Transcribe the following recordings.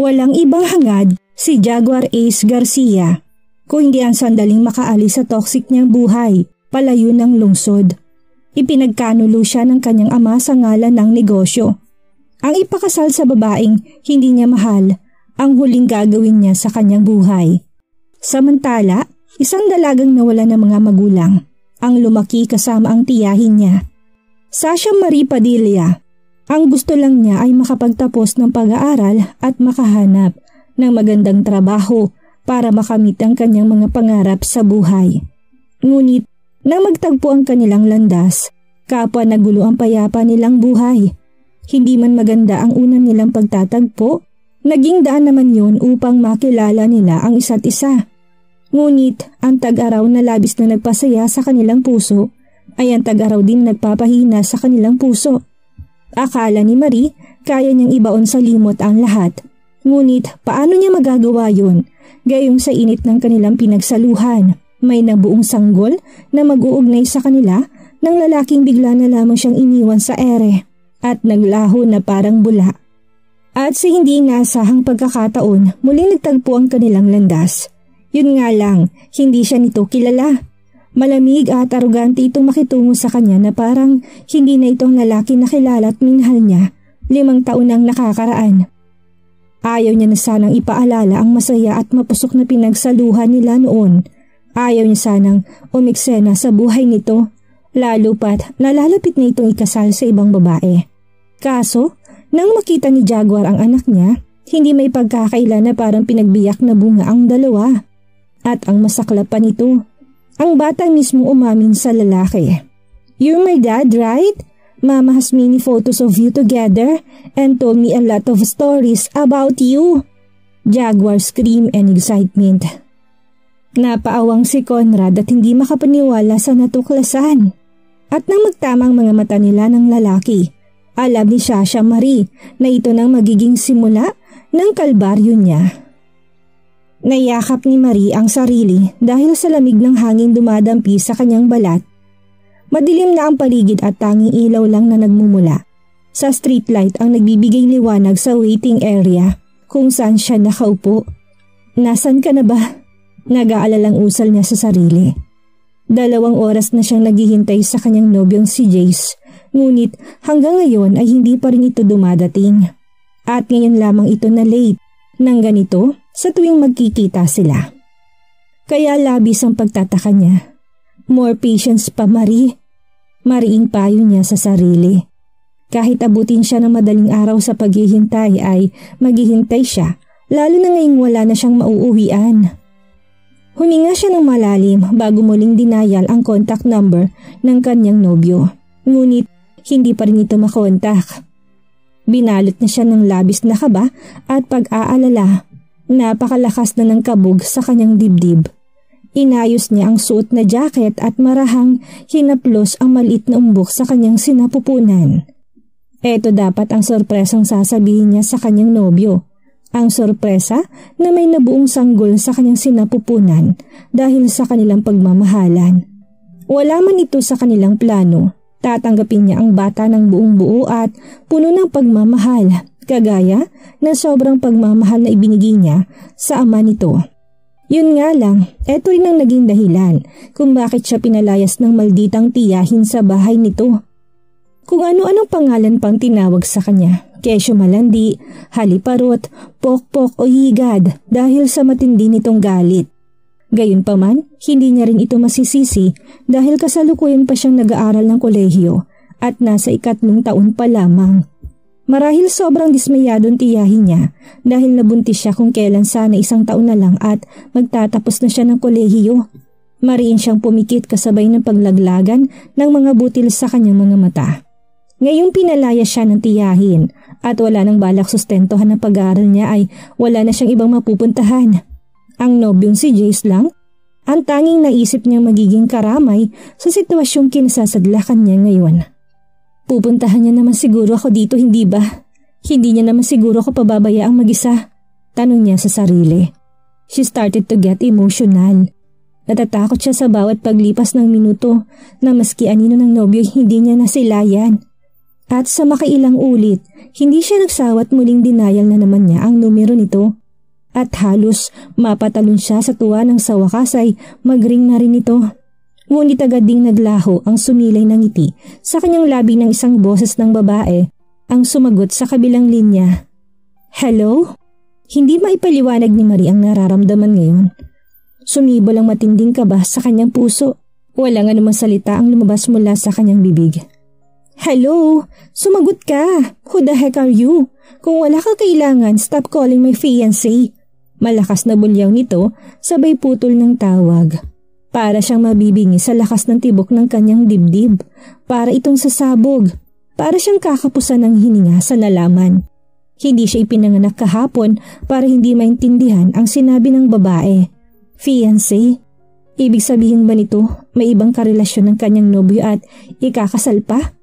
Walang ibang hangad si Jaguar Ace Garcia kung hindi ang sandaling makaalis sa toxic niyang buhay, palayo ng lungsod. Ipinagkanulo siya ng kanyang ama sa ngalan ng negosyo. Ang ipakasal sa babaeng hindi niya mahal ang huling gagawin niya sa kanyang buhay. Samantala, isang dalagang nawala ng mga magulang ang lumaki kasama ang tiyahin niya. Sasha Marie Padilla. Ang gusto lang niya ay makapagtapos ng pag-aaral at makahanap ng magandang trabaho para makamit ang kanyang mga pangarap sa buhay. Ngunit nang magtagpo ang kanilang landas, kapwa nagulo ang payapa nilang buhay. Hindi man maganda ang unang nilang pagtatagpo, naging daan naman yun upang makilala nila ang isa't isa. Ngunit ang tag-araw na labis na nagpasaya sa kanilang puso ay ang tag-araw din na nagpapahina sa kanilang puso. Akala ni Marie kaya niyang ibaon sa limot ang lahat. Ngunit paano niya magagawa yun? Gayong sa init ng kanilang pinagsaluhan, may nabuong sanggol na mag-uugnay sa kanila ng lalaking bigla na lamang siyang iniwan sa ere at naglaho na parang bula. At sa hindi inaasahang pagkakataon, muling nagtagpo ang kanilang landas. Yun nga lang, hindi siya nito kilala. Malamig at arugante itong makitungo sa kanya na parang hindi na itong lalaki na kilala at minahal niya 5 taon nang nakakaraan. Ayaw niya na sanang ipaalala ang masaya at mapusok na pinagsaluhan nila noon. Ayaw niya sanang umiksena sa buhay nito, lalo pat nalalapit na itong ikasal sa ibang babae. Kaso, nang makita ni Jaguar ang anak niya, hindi may pagkakaila na parang pinagbiyak na bunga ang dalawa. At ang masaklap pa nito, ang bata mismo umamin sa lalaki. "You're my dad, right? Mama has many photos of you together and told me a lot of stories about you." Jaguar scream and excitement. Napaawang si Conrad at hindi makapaniwala sa natuklasan. At nang magtamang mga mata nila ng lalaki, alam ni Sasha Marie na ito nang magiging simula ng kalbaryo niya. Nayakap ni Marie ang sarili dahil sa lamig ng hangin dumadampi sa kanyang balat. Madilim na ang paligid at tanging ilaw lang na nagmumula sa streetlight ang nagbibigay liwanag sa waiting area kung saan siya nakaupo. "Nasaan ka na ba?" Nag-aalalang usal niya sa sarili. 2 oras na siyang naghihintay sa kanyang nobyong si Jace, ngunit hanggang ngayon ay hindi pa rin ito dumadating. At ngayon lamang ito na late nang ganito sa tuwing magkikita sila. Kaya labis ang pagtataka niya. "More patience pa, Marie." Mariing payo niya sa sarili. Kahit abutin siya ng madaling araw sa paghihintay ay maghihintay siya, lalo na ngayong wala na siyang mauuwian. Huminga siya ng malalim bago muling dinayal ang contact number ng kanyang nobyo. Ngunit hindi pa rin ito makontak. Binalot na siya ng labis na kaba at pag-aalala. Napakalakas na ng kabog sa kanyang dibdib. Inayos niya ang suot na jacket at marahang hinaplos ang maliit na umbok sa kanyang sinapupunan. Ito dapat ang sorpresang sasabihin niya sa kanyang nobyo. Ang sorpresa na may nabuong sanggol sa kanyang sinapupunan dahil sa kanilang pagmamahalan. Wala man ito sa kanilang plano. Tatanggapin niya ang bata ng buong buo at puno ng pagmamahal, kagaya ng sobrang pagmamahal na ibinigay niya sa ama nito. Yun nga lang, eto rin ang naging dahilan kung bakit siya pinalayas ng malditang tiyahin sa bahay nito. Kung ano-anong pangalan pang tinawag sa kanya, kesyo malandi, haliparot, pokpok o higad dahil sa matindi nitong galit. Gayunpaman, hindi niya rin ito masisisi dahil kasalukuyan pa siyang nag-aaral ng kolehiyo at nasa 3 taon pa lamang. Marahil sobrang dismayadong tiyahin niya dahil nabuntis siya kung kailan sana 1 taon na lang at magtatapos na siya ng kolehiyo. Mariin siyang pumikit kasabay ng paglaglagan ng mga butil sa kanyang mga mata. Ngayong pinalaya siya ng tiyahin at wala nang balak sustentuhan ng pag-aaral niya ay wala na siyang ibang mapupuntahan. Ang nobyong si Jace lang, ang tanging naisip niyang magiging karamay sa sitwasyong kinasasadlakan niya ngayon. Pupuntahan niya naman siguro ako dito, hindi ba? Hindi niya naman siguro ako pababayaang mag-isa, tanong niya sa sarili. She started to get emotional. Natatakot siya sa bawat paglipas ng minuto na maski anino ng nobyo hindi niya nasilayan. At sa makailang ulit, hindi siya nagsawa't muling dinayal na naman niya ang numero nito. At halos mapatalon siya sa tuwa ng sa wakas ay mag-ring na rin ito. Ngunit agad ding naglaho ang sumilay ng ngiti sa kanyang labi ng isang boses ng babae ang sumagot sa kabilang linya. Hello? Hindi maipaliwanag ni Marie ang nararamdaman ngayon. Sumibol ang matinding kaba sa kanyang puso. Walang anumang salita ang lumabas mula sa kanyang bibig. Hello? Sumagot ka! Who the heck are you? Kung wala ka kailangan, stop calling my fiancé. Malakas na bulyaw nito, sabay putol ng tawag. Para siyang mabibingi sa lakas ng tibok ng kanyang dibdib. Para itong sasabog. Para siyang kakapusan ng hininga sa nalaman. Hindi siya ipinanganak kahapon para hindi maintindihan ang sinabi ng babae. Fiancé? Ibig sabihin ba nito may ibang karelasyon ng kanyang nobyo at ikakasal pa?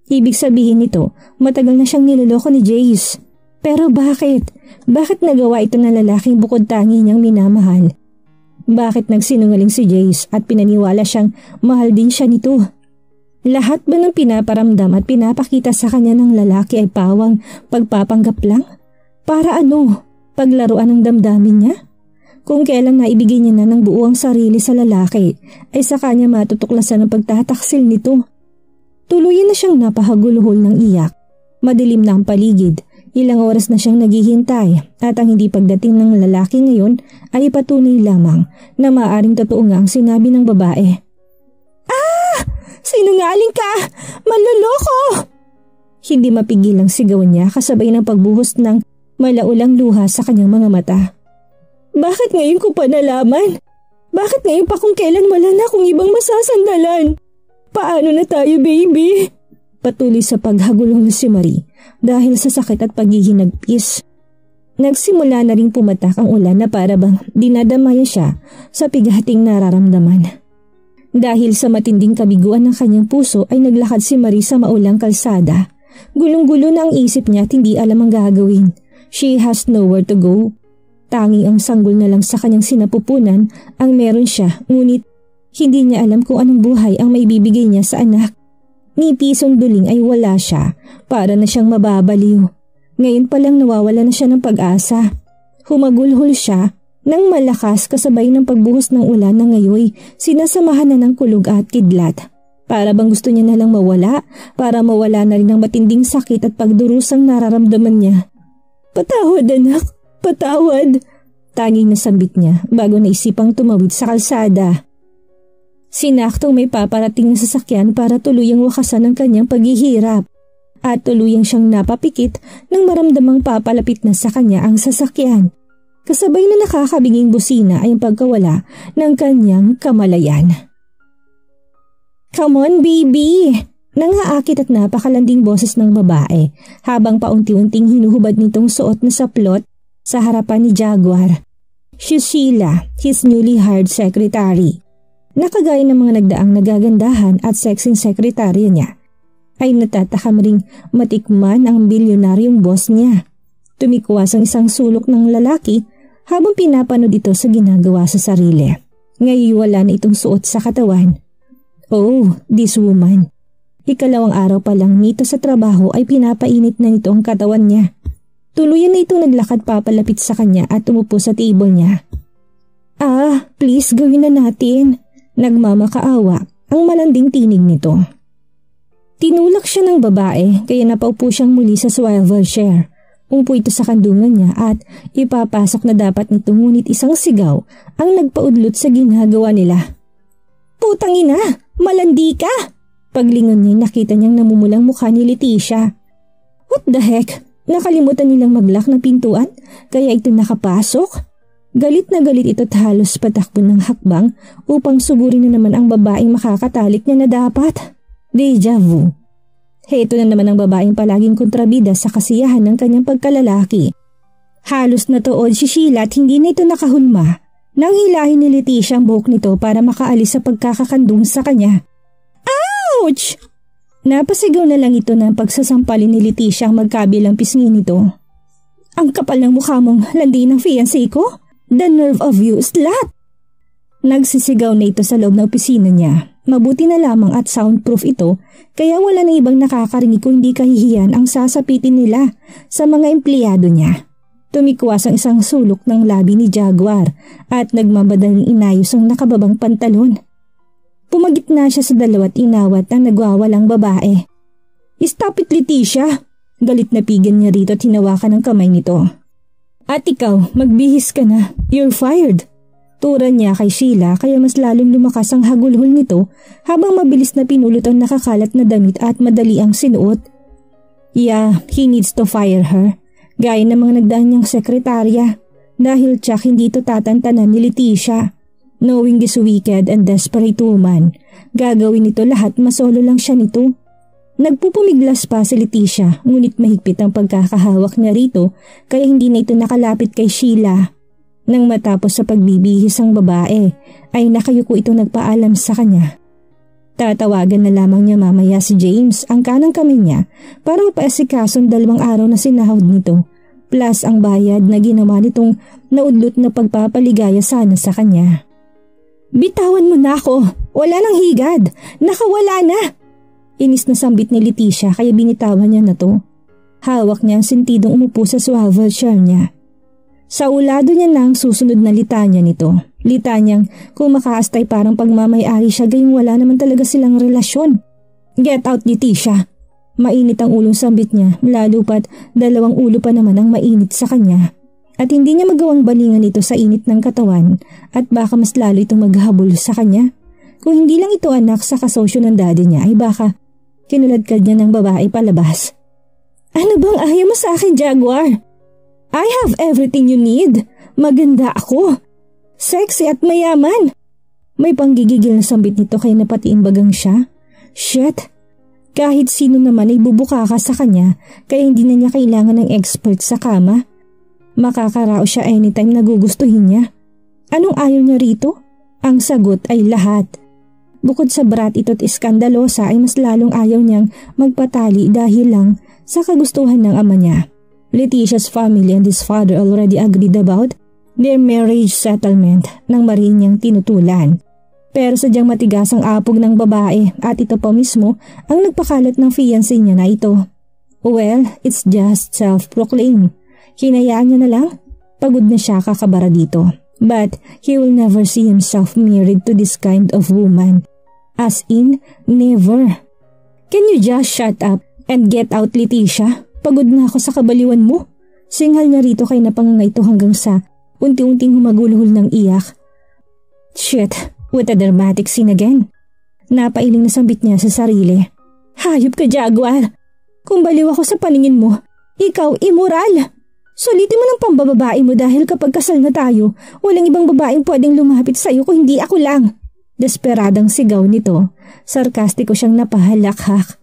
Ibig sabihin nito matagal na siyang niloloko ni Jace. Pero bakit? Bakit nagawa ito ng lalaking bukod tangi niyang minamahal? Bakit nagsinungaling si Jace at pinaniwala siyang mahal din siya nito? Lahat ba ng pinaparamdam at pinapakita sa kanya ng lalaki ay pawang pagpapanggap lang? Para ano? Paglaruan ng damdamin niya? Kung kailan naibigay niya na ng buo ang sarili sa lalaki, ay sa kanya matutuklasan ang pagtataksil nito. Tuluyan na siyang napahaguluhol ng iyak. Madilim na ang paligid. Ilang oras na siyang naghihintay at ang hindi pagdating ng lalaki ngayon ay patunay lamang na maaaring totoo nga ang sinabi ng babae. Ah! Sinungaling ka! Manloloko! Hindi mapigil ang sigawan niya kasabay ng pagbuhos ng malaulang luha sa kanyang mga mata. Bakit ngayon ko pa nalaman? Bakit ngayon pa kung kailan wala na akong ibang masasandalan? Paano na tayo, baby? Patuloy sa paghagulong si Marie dahil sa sakit at paghihinagpis. Nagsimula na ring pumatak ang ulan na para bang dinadamaya siya sa pighating nararamdaman. Dahil sa matinding kabiguan ng kanyang puso ay naglakad si Marie sa maulang kalsada. Gulong-gulo na ang isip niya at hindi alam ang gagawin. She has nowhere to go. Tanging ang sanggol na lang sa kanyang sinapupunan ang meron siya, ngunit hindi niya alam kung anong buhay ang maibibigay niya sa anak. Ni pisong duling ay wala siya, para na siyang mababaliw. Ngayon palang nawawala na siya ng pag-asa. Humagulhol siya nang malakas kasabay ng pagbuhos ng ulan na ngayoy sinasamahan na ng kulog at kidlat. Para bang gusto niya na lang mawala, para mawala na rin ang matinding sakit at pagdurusang nararamdaman niya. Patawad anak, patawad! Tanging nasambit niya bago naisipang tumawid sa kalsada. Sinaktong may paparating na sasakyan para tuluyang wakasan ang kanyang paghihirap at tuluyang siyang napapikit nang maramdamang papalapit na sa kanya ang sasakyan. Kasabay na nakakabinging busina ay ang pagkawala ng kanyang kamalayan. Come on baby! Nangaakit at napakalanding boses ng babae habang paunti-unting hinuhubad nitong suot na saplot sa harapan ni Jaguar. She's Sheila, his newly hired secretary. Nakagaya ng mga nagdaang nagagandahan at sexing sekretarya niya, ay natatakam ring matikman ang bilyonaryong boss niya. Tumikwas ang isang sulok ng lalaki habang pinapanood ito sa ginagawa sa sarili. Ngayon wala na itong suot sa katawan. Oh, this woman. Ikalawang araw pa lang nito sa trabaho ay pinapainit na nito ang katawan niya. Tuluyan na itong naglakad papalapit sa kanya at umupo sa table niya. Ah, please gawin na natin. Nagmamakaawa ang malanding tinig nito. Tinulak siya ng babae kaya napaupo siyang muli sa swivel chair. Umupo ito sa kandungan niya at ipapasok na dapat nito ngunit isang sigaw ang nagpaudlot sa ginagawa nila. Putang ina! Malandi ka! Paglingon niya nakita niyang namumulang mukha ni Leticia. What the heck? Nakalimutan nilang mag-lock ng pintuan kaya ito nakapasok? Galit na galit ito at halos patakbo ng hakbang upang sugurin na naman ang babaeng makakatalik niya na dapat. Deja vu. Heto na naman ang babaeng palaging kontrabida sa kasiyahan ng kanyang pagkalalaki. Halos natuod si Sheila at hindi na ito nakahulma nang hilahin ni Leticia ang buhok nito para makaalis sa pagkakakandung sa kanya. Ouch! Napasigaw na lang ito ng pagsasampalin ni Leticia ang magkabilang pisngi nito. Ang kapal ng mukha mong landi ng fiancé ko? The nerve of you, slut! Nagsisigaw na ito sa loob ng opisina niya Mabuti na lamang at soundproof ito kaya wala na ibang nakakarinig kung hindi kahihiyan ang sasapitin nila sa mga empleyado niya. Tumikwas ang isang sulok ng labi ni Jaguar at nagmamadaling inayos ang nakababang pantalon. Pumagitna siya sa dalawa't inawat ang nagwawalang babae. "Stop it, Leticia!" Galit na pigil niya rito at hinawakan ang kamay nito. "At ikaw, magbihis ka na. You're fired." Turan niya kay Sheila kaya mas lalong lumakas ang hagulhol nito habang mabilis na pinulot ang nakakalat na damit at madali ang sinuot. Yeah, he needs to fire her. Gaya ng mga nagdaan niyang sekretarya. Dahil tsak hindi ito tatantanan ni Leticia. Knowing this wicked and desperate woman, gagawin nito lahat masolo lang siya nito. Nagpupumiglas pa si Leticia ngunit mahigpit ang pagkakahawak niya rito kaya hindi na ito nakalapit kay Sheila. Nang matapos sa pagbibihis ang babae ay nakayuko ito nagpaalam sa kanya. Tatawagan na lamang niya mamaya si James ang kanang kamay niya para mapaasikason 2 araw na sinahod nito plus ang bayad na ginawa nitong naudlot na pagpapaligaya sana sa kanya. "Bitawan mo na ako! Wala nang higad! Nakawala na!" Inis na sambit ni Leticia kaya binitawan niya na to. Hawak niya ang sentidong umupo sa swivel chair niya. Sa ulado niya na ang susunod na litanya nito. Litanyang kung makaastay parang pagmamayari siya gayong wala naman talaga silang relasyon. "Get out, Leticia!" Mainit ang ulong sambit niya lalo pat 2 ulo pa naman ang mainit sa kanya. At hindi niya magawang balingan ito sa init ng katawan at baka mas lalo itong maghabol sa kanya. Kung hindi lang ito anak sa kasosyo ng daddy niya ay baka kinuladkad niya ng babae palabas. "Ano bang ayaw mo sa akin, Jaguar? I have everything you need. Maganda ako. Sexy at mayaman." May panggigigil na sambit nito kaya napatiimbagang siya. Shit! Kahit sino naman ay bubuka ka sa kanya kaya hindi na niya kailangan ng expert sa kama. Makakarao siya anytime na gugustuhin niya. Anong ayaw niya rito? Ang sagot ay lahat. Bukod sa brat ito't iskandalosa ay mas lalong ayaw niyang magpatali dahil lang sa kagustuhan ng ama niya. Leticia's family and his father already agreed about their marriage settlement nang mariin niyang tinutulan. Pero sadyang matigas ang apog ng babae at ito pa mismo ang nagpakalat ng fiancé niya na ito. Well, it's just self-proclaimed. Hinayaan niya na lang. Pagod na siya kakabara dito. But he will never see himself married to this kind of woman. As in, never. Can you just shut up and get out, Leticia? Pagod na ako sa kabaliwan mo. Singhal niya rito kay napanganga ito hanggang sa unti-unting humagulhol ng iyak. Shit, what a dramatic scene again. Napailing na sambit niya sa sarili. Hayop ka, Jaguar. Kung baliw ako sa paningin mo, ikaw immoral. Sulitin mo ng pambababae mo dahil kapag kasal na tayo, walang ibang babaeng pwedeng lumapit sa iyo kung hindi ako lang. Desperadang sigaw nito. Sarkastiko siyang napahalakhak.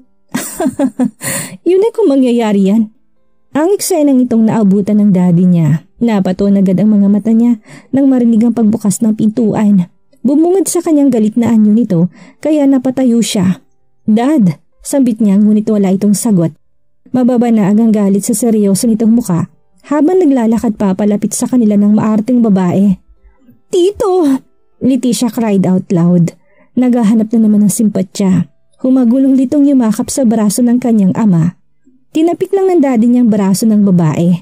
Yun ay kung mangyayari yan. Ang eksenang itong naabutan ng daddy niya. Napaton agad ang mga mata niya nang marinig ang pagbukas ng pintuan. Bumungad sa kanyang galit na anyo nito kaya napatayo siya. Dad, sambit niya ngunit wala itong sagot. Mababa na ang galit sa seryoso nitong muka habang naglalakad pa palapit sa kanila ng maarting babae. Tito! Leticia cried out loud. Naghahanap na naman ng simpatya. Humagulong litong yumakap sa braso ng kanyang ama. Tinapik lang ng daddy niyang braso ng babae.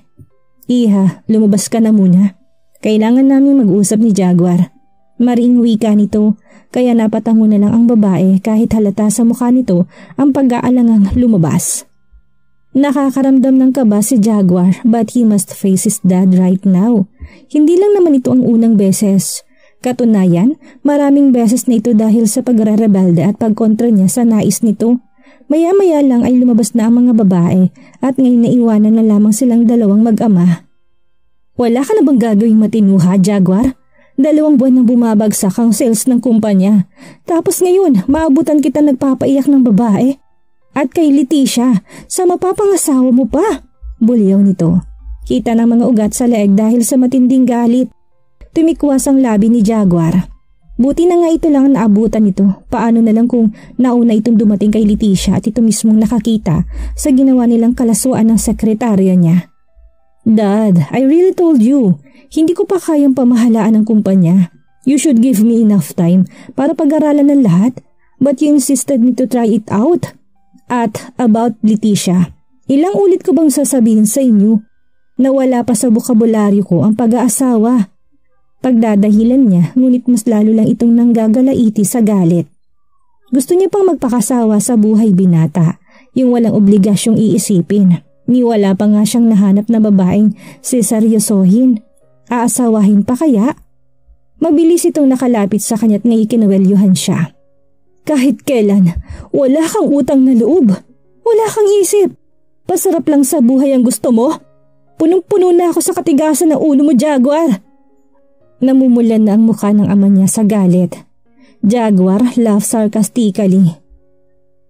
Iha, lumabas ka na muna. Kailangan namin mag-usap ni Jaguar. Mariing wika nito, kaya napatango na lang ang babae kahit halata sa mukha nito ang pag-aalangang lumabas. Nakakaramdam ng kaba si Jaguar but he must face his dad right now. Hindi lang naman ito ang unang beses. Katunayan, maraming beses na ito dahil sa pagre-rebelde at pagkontra niya sa nais nito. Maya-maya lang ay lumabas na ang mga babae at ngayon naiwanan na lamang silang dalawang mag-ama. Wala ka na bang gagawing matinuha, Jaguar? 2 buwan nang bumabagsak ang sales ng kumpanya. Tapos ngayon, maabutan kita nagpapaiyak ng babae. At kay Leticia, sa mapapangasawa mo pa. Bulyaw nito. Kita ng mga ugat sa leeg dahil sa matinding galit. Tumikwas ang labi ni Jaguar. Buti na nga ito lang ang naabutan nito. Paano na lang kung nauna itong dumating kay Leticia at ito mismong nakakita sa ginawa nilang kalasuan ng sekretarya niya. Dad, I really told you, hindi ko pa kayang pamahalaan ng kumpanya. You should give me enough time para pag-aralan ng lahat. but you insisted me to try it out. At about Leticia, ilang ulit ko bang sasabihin sa inyo na wala pa sa bokabularyo ko ang pag-aasawa? Pagdadahilan niya, ngunit mas lalo lang itong nanggagalaiti sa galit. Gusto niya pang magpakasawa sa buhay binata, yung walang obligasyong iisipin. Ni wala pa nga siyang nahanap na babaeng seseryosohin. Aasawahin pa kaya? Mabilis itong nakalapit sa kanya't ngayon kinawelyuhan siya. Kahit kailan, wala kang utang na loob. Wala kang isip. Pasarap lang sa buhay ang gusto mo. Punong-puno na ako sa katigasan ng ulo mo, Jaguar. Namumulan na ang mukha ng ama niya sa galit. Jaguar laughed sarcastically.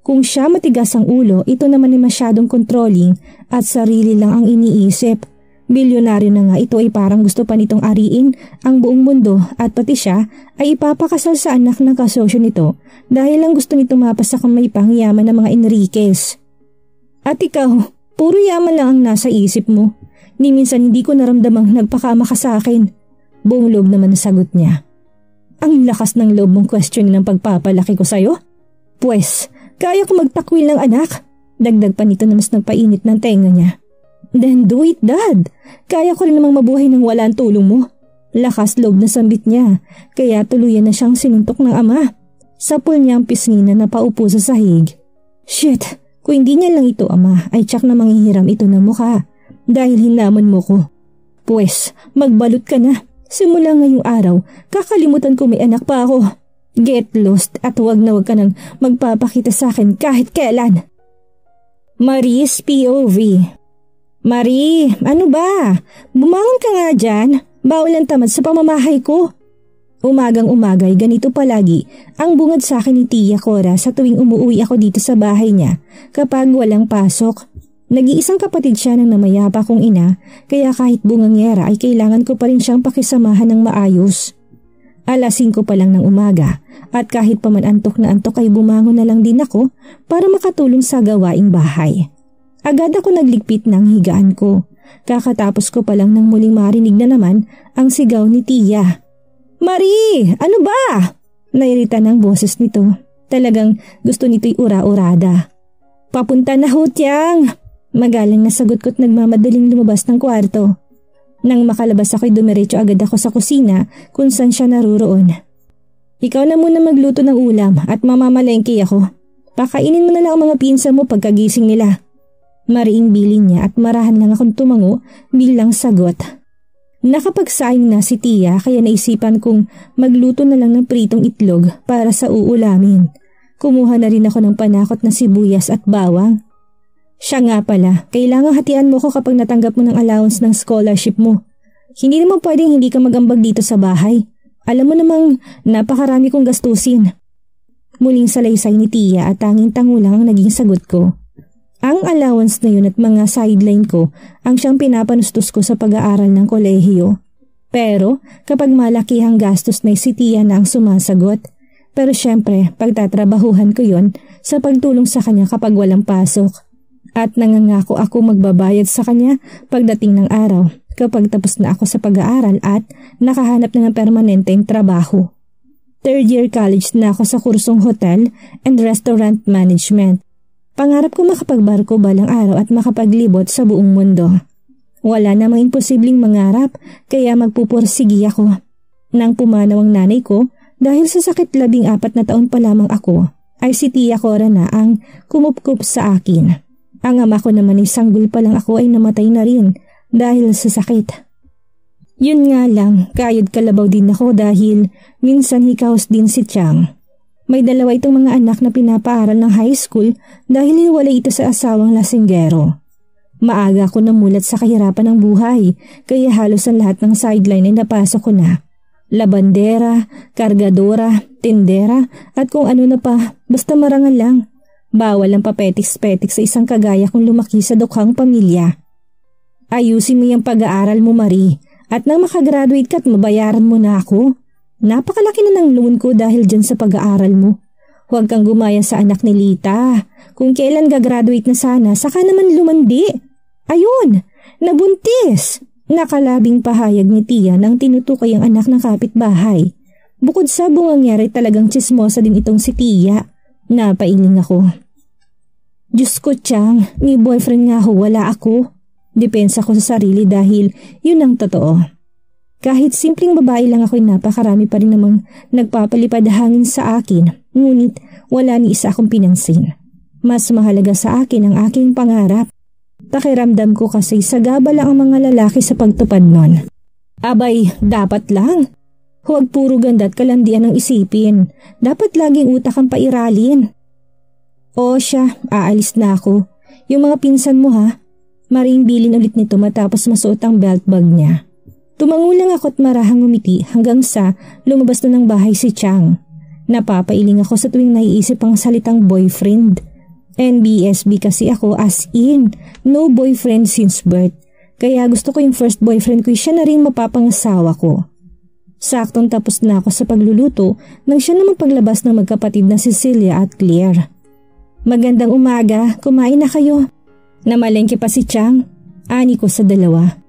Kung siya matigas ang ulo, ito naman ay masyadong controlling at sarili lang ang iniisip. Bilyonaryo na nga ito ay parang gusto pa nitong ariin ang buong mundo at pati siya ay ipapakasal sa anak ng kasosyo nito dahil lang gusto nitong mapasa kamay pang yaman ng mga Enriquez. At ikaw, puro yaman lang ang nasa isip mo. Ni minsan hindi ko naramdamang nagpakama ka sa akin. Buong loob naman ang sagot niya. Ang lakas ng loob mong question ng pagpapalaki ko sa'yo? Pwes, kaya ko magtakwil ng anak. Dagdag pa nito na mas nagpainit ng tenga niya. Then do it, Dad. Kaya ko rin namang mabuhay nang wala ang tulong mo. Lakas loob na sambit niya, kaya tuluyan na siyang sinuntok ng ama. Sapul niya ang pisngi na napaupo sa sahig. Shit, kung hindi niya lang ito ama, ay tsak na manghihiram ito ng mukha. Dahil hinamon mo ko. Pwes, magbalot ka na. Simula ngayong araw, kakalimutan ko may anak pa ako. Get lost at huwag na huwag ka nang magpapakita sa akin kahit kailan. Marie's POV. Marie, ano ba? Bumangon ka nga dyan. Bawal ang tamad sa pamamahay ko. Umagang umagay, ganito palagi ang bungad sa akin ni Tia Cora sa tuwing umuwi ako dito sa bahay niya kapag walang pasok. Nag-iisang kapatid siya ng namayapa kong ina, kaya kahit bungangera ay kailangan ko pa rin siyang pakisamahan ng maayos. Alas 5 pa lang ng umaga at kahit pa man antok na antok ay bumangon na lang din ako para makatulong sa gawaing bahay. Agad ako nagligpit ng higaan ko. Kakatapos ko pa lang nang muling marinig na naman ang sigaw ni Tia. Marie, ano ba? Nairita ng boses nito. Talagang gusto nito'y ura-urada. Papunta na ho, Tiyang. Magalang na sagot ko't nagmamadaling lumabas ng kwarto. Nang makalabas ako'y dumiretso agad ako sa kusina kung saan siya naruroon. Ikaw na muna magluto ng ulam at mamamalengke ako. Pakainin mo na lang ang mga pinsa mo pagkagising nila. Mariing bilin niya at marahan lang akong tumango bilang sagot. Nakapagsaing na si Tia kaya naisipan kong magluto na lang ng pritong itlog para sa uulamin. Kumuha na rin ako ng panakot na sibuyas at bawang. Siya nga pala, kailangang hatian mo ko kapag natanggap mo ng allowance ng scholarship mo. Hindi naman pwedeng hindi ka magambag dito sa bahay. Alam mo namang napakarami kong gastusin. Muling salaysay ni Tia at tanging-tango lang ang naging sagot ko. Ang allowance na yun at mga sideline ko ang siyang pinapanustos ko sa pag-aaral ng kolehiyo. Pero kapag malakihang gastos na si Tia na ang sumasagot. Pero syempre pagtatrabahuhan ko yon sa pagtulong sa kanya kapag walang pasok. At nangangako ako magbabayad sa kanya pagdating ng araw kapag tapos na ako sa pag-aaral at nakahanap na ng permanenteng trabaho. 3rd year college na ako sa kursong Hotel and Restaurant Management. Pangarap ko makapagbarko balang araw at makapaglibot sa buong mundo. Wala namang imposibleng mangarap kaya magpupursigi ako. Nang pumanaw ang nanay ko dahil sa sakit 14 na taon pa lamang ako ay si Tia Cora na ang kumupkup sa akin. Ang ama ko naman ay sanggol pa lang ako ay namatay na rin dahil sa sakit. Yun nga lang, kayod kalabaw din ako dahil minsan hikaos din si Chang. May dalawa itong mga anak na pinapaaral ng high school dahil niwalay ito sa asawang lasinggero. Maaga ako namulat sa kahirapan ng buhay kaya halos ang lahat ng sideline ay napasok ko na. Labandera, kargadora, tindera at kung ano na pa, basta marangal lang. Bawal ang papetik-petik sa isang kagaya kung lumaki sa dukhang pamilya. Ayusin mo yung pag-aaral mo, Marie, at nang makagraduate ka at mabayaran mo na ako. Napakalaki na ng loan ko dahil dyan sa pag-aaral mo. Huwag kang gumaya sa anak ni Lita. Kung kailan gagraduate na sana, saka naman lumandi. Ayun, nabuntis. Nakalabing pahayag ni Tia nang tinutukoy ang anak ng kapitbahay. Bukod sa bungangyari talagang tsismosa din itong si Tia. Napailing ako. Diyos ko, Chang, may boyfriend nga ho, wala ako. Depensa ko sa sarili dahil yun ang totoo. Kahit simpleng babae lang ako'y napakarami pa rin namang nagpapalipad hangin sa akin, ngunit wala ni isa akong pinansin. Mas mahalaga sa akin ang aking pangarap. Pakiramdam ko kasi sagaba lang ang mga lalaki sa pagtupad nun. Abay, dapat lang. Huwag puro ganda at kalandian ang isipin. Dapat laging utak ang pairalin. O siya, aalis na ako. Yung mga pinsan mo ha. Maring bilin ulit nito matapos masuot ang belt bag niya. Tumango lang ako at marahang umiti hanggang sa lumabas na ng bahay si Chang. Napapailing ako sa tuwing naiisip ang salitang boyfriend. NBSB kasi ako, as in, no boyfriend since birth. Kaya gusto ko yung first boyfriend ko, siya na rin mapapangasawa ko. Saktong tapos na ako sa pagluluto nang siya naman paglabas ng magkapatid na Cecilia at Claire. Magandang umaga, kumain na kayo. Namalengke pa si Chang, ani ko sa dalawa.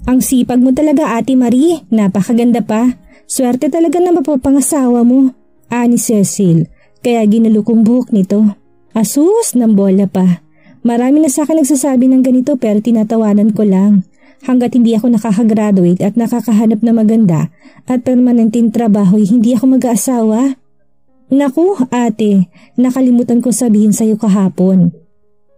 Ang sipag mo talaga, Ate Marie, napakaganda pa. Swerte talaga na mapapangasawa mo, ani Cecil, kaya ginulo kong buhok nito. Asus, ng bola pa. Marami na sa akin nagsasabi ng ganito pero tinatawanan ko lang. Hanggat hindi ako nakakagraduate at nakakahanap na maganda at permanenteng trabaho, hindi ako mag-aasawa. Naku, ate, nakalimutan ko sabihin sa'yo kahapon.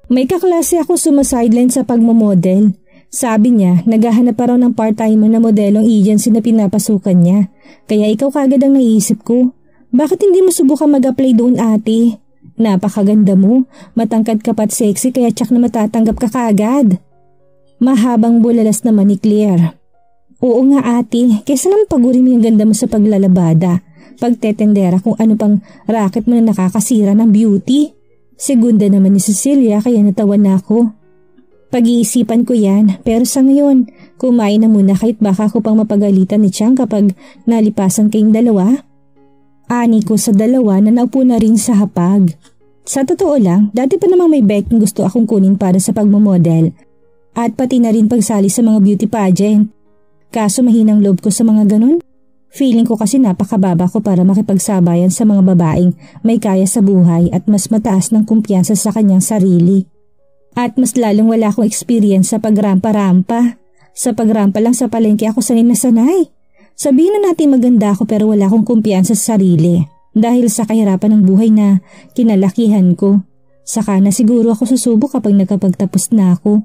May kaklase ako sumasideline sa pagmamodel. Sabi niya, naghahanap pa raw ng part-timer na modelong agency na pinapasukan niya. Kaya ikaw kagad ang naisip ko. Bakit hindi mo subukan mag-apply doon, ate? Napakaganda mo, matangkad ka pa't sexy kaya tsak na matatanggap ka kagad. Mahabang bulalas naman ni Claire. Oo nga ate, kesa naman pagurin mo yung ganda mo sa paglalabada, pagtetendera kung ano pang racket mo na nakakasira ng beauty. Segunda naman ni Cecilia kaya natawa na ako. Pag-iisipan ko yan, pero sa ngayon, kumain na muna kahit baka ako pang mapagalitan ni Chang kapag nalipasan kayong dalawa. Ani ko sa dalawa na naupo na rin sa hapag. Sa totoo lang, dati pa namang may backing gusto akong kunin para sa pagmamodel at pati na rin pagsali sa mga beauty pageant. Kaso mahinang loob ko sa mga ganun. Feeling ko kasi napakababa ko para makipagsabayan sa mga babaeng may kaya sa buhay at mas mataas ng kumpiyansa sa kanyang sarili. At mas lalong wala akong experience sa pagrampa-rampa. Sa pagrampa lang sa palengke ako sanay na sanay. Sabihin na natin maganda ako pero wala akong kumpiyansa sa sarili dahil sa kahirapan ng buhay na kinalakihan ko. Saka na siguro ako susubok kapag nakapagtapos na ako.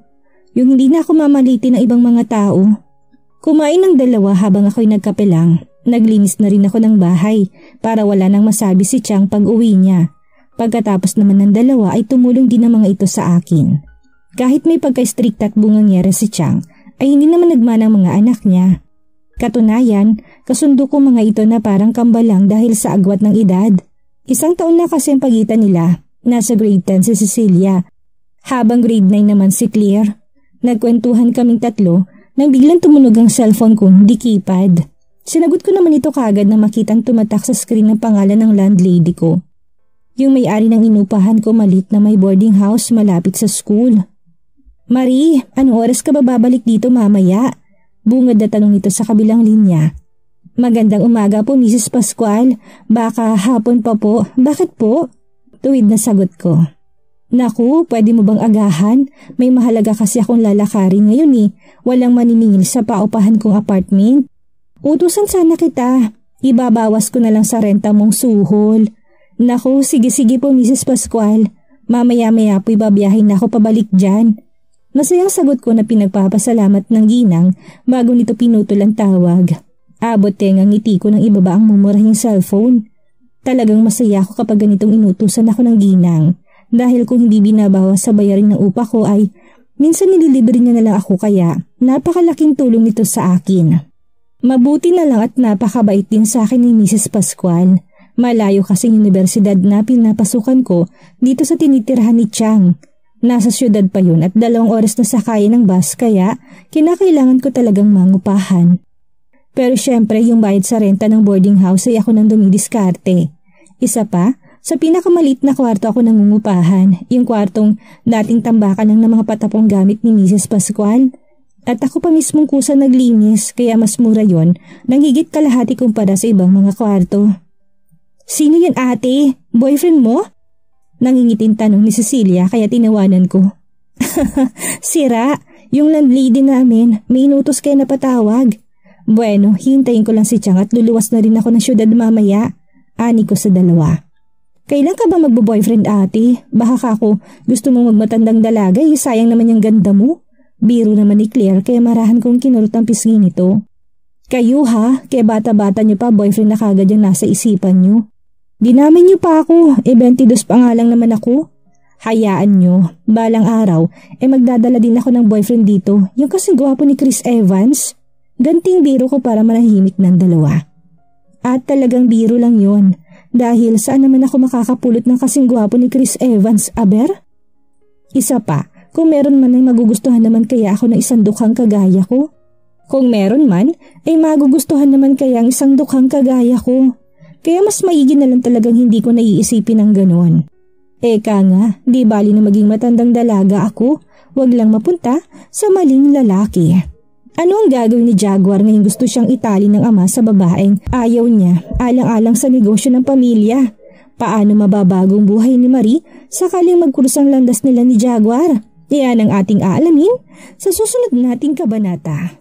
Yung hindi na ako mamalitin ng ibang mga tao. Kumain ng dalawa habang ako'y nagkape lang. Naglinis na rin ako ng bahay para wala nang masabi si Chang pag uwi niya. Pagkatapos naman ng dalawa ay tumulong din ang mga ito sa akin. Kahit may pagka-strict at bungangyera si Chang ay hindi naman nagmana ang mga anak niya. Katunayan, kasundo ko mga ito na parang kambal lang dahil sa agwat ng edad. 1 taon na kasi ang pagitan nila. Nasa grade 10 si Cecilia, habang grade 9 naman si Claire. Nagkwentuhan kaming tatlo nang biglang tumunog ang cellphone ko, di keypad. Sinagot ko naman ito kagad na makitang tumatak sa screen ng pangalan ng landlady ko. Yung may-ari ng inupahan ko malit na may boarding house malapit sa school. Marie, anong oras ka ba babalik dito mamaya? Bungad na tanong nito sa kabilang linya. Magandang umaga po, Mrs. Pascual. Baka hapon pa po. Bakit po? Tuwid na sagot ko. Naku, pwede mo bang agahan? May mahalaga kasi akong lalakarin ngayon eh. Walang maniningil sa paupahan kong apartment. Utusan sana kita. Ibabawas ko na lang sa renta mong suhol. Naku, sige po, Mrs. Pascual. Mamaya-maya po ibabiyahin na ako pabalik dyan. Masayang sagot ko na pinagpapasalamat ng ginang bago nito pinutol ang tawag. Abot tengang ngiti ko ng ibaba ang mumurahing cellphone. Talagang masaya ako kapag ganitong inutusan ako ng ginang dahil kung hindi binabawas sa bayarin ng upa ko ay minsan nililibre niya na lang ako kaya napakalaking tulong nito sa akin. Mabuti na lang at napakabait din sa akin ni Mrs. Pascual. Malayo kasing universidad na pinapasukan ko dito sa tinitirhan ni Chang. Nasa syudad pa yun at 2 oras na sakayan ng bus kaya kinakailangan ko talagang mangupahan. Pero syempre yung bayad sa renta ng boarding house ay ako nang dumidiskarte. Isa pa, sa pinakamalit na kwarto ako nangungupahan, yung kwartong dating tambakan ng mga patapong gamit ni Mrs. Pascual. At ako pa mismong kusa naglinis kaya mas mura yon nang higit kalahati kumpara sa ibang mga kwarto. Sino yan ate? Boyfriend mo? Nangingiting tanong ni Cecilia kaya tinawanan ko. Sira, yung landlady namin, may inutos kayo na patawag. Bueno, hintayin ko lang si Chang at luluwas na rin ako ng syudad mamaya. Ani ko sa dalawa. Kailan ka ba magbo-boyfriend ate? Baka ako gusto mong magmatandang dalaga sayang naman yung ganda mo. Biro naman ni Claire kaya marahan kong kinurot ang pisngi nito. Kayo ha, kaya bata-bata nyo pa boyfriend na kagad yung nasa isipan nyo. Dinamin nyo pa ako, 22 pa nga lang naman ako. Hayaan nyo, balang araw, magdadala din ako ng boyfriend dito, yung kasing gwapo ni Chris Evans. Ganting biro ko para manahimik ng dalawa. At talagang biro lang yon. Dahil saan naman ako makakapulot ng kasing gwapo ni Chris Evans, aber? Isa pa, kung meron man ay magugustuhan naman kaya ako ng isang dukhang kagaya ko. Kung meron man, ay magugustuhan naman kaya ang isang dukhang kagaya ko. Kaya mas maigi na lang talagang hindi ko naiisipin ng ganon. Eka nga, di bali na maging matandang dalaga ako, wag lang mapunta sa maling lalaki. Ano ang gagawin ni Jaguar ngayong gusto siyang itali ng ama sa babaeng ayaw niya alang-alang sa negosyo ng pamilya? Paano mababagong buhay ni Marie sakaling magkurusang landas nila ni Jaguar? Iyan ang ating aalamin sa susunod nating kabanata.